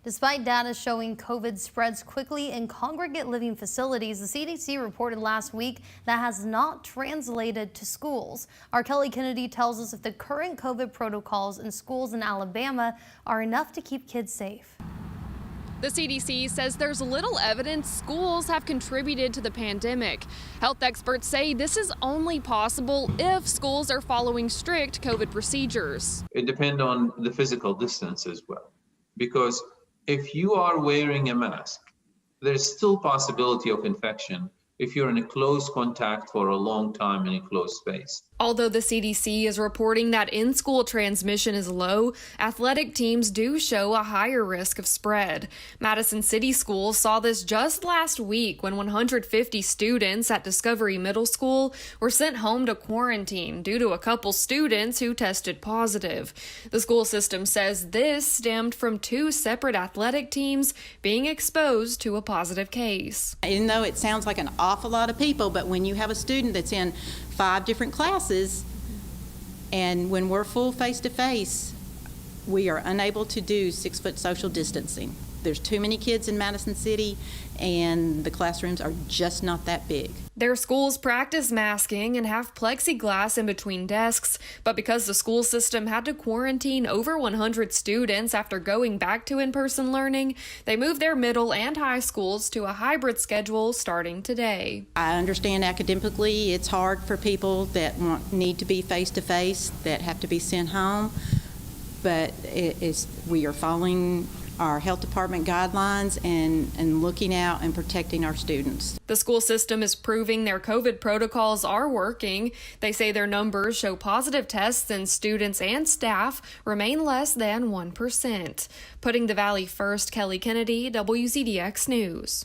Despite data showing COVID spreads quickly in congregate living facilities, the CDC reported last week that has not translated to schools. Our Kelly Kennedy tells us if the current COVID protocols in schools in Alabama are enough to keep kids safe. The CDC says there's little evidence schools have contributed to the pandemic. Health experts say this is only possible if schools are following strict COVID procedures. It depends on the physical distance as well, because if you are wearing a mask, there's still possibility of infection if you're in a close contact for a long time in a closed space. Although the CDC is reporting that in-school transmission is low, athletic teams do show a higher risk of spread. Madison City Schools saw this just last week when 150 students at Discovery Middle School were sent home to quarantine due to a couple students who tested positive. The school system says this stemmed from two separate athletic teams being exposed to a positive case. Even though it sounds like an awful lot of people, but when you have a student that's in 5 different classes, and when we're full face-to-face, we are unable to do 6-foot social distancing. There's too many kids in Madison City, and the classrooms are just not that big. Their schools practice masking and have plexiglass in between desks, but because the school system had to quarantine over 100 students after going back to in-person learning, they moved their middle and high schools to a hybrid schedule starting today. I understand academically it's hard for people that need to be face-to-face, that have to be sent home, but we are following our health department guidelines and looking out and protecting our students. The school system is proving their COVID protocols are working. They say their numbers show positive tests and students and staff remain less than 1%. Putting the Valley first, Kelly Kennedy, WCDX News.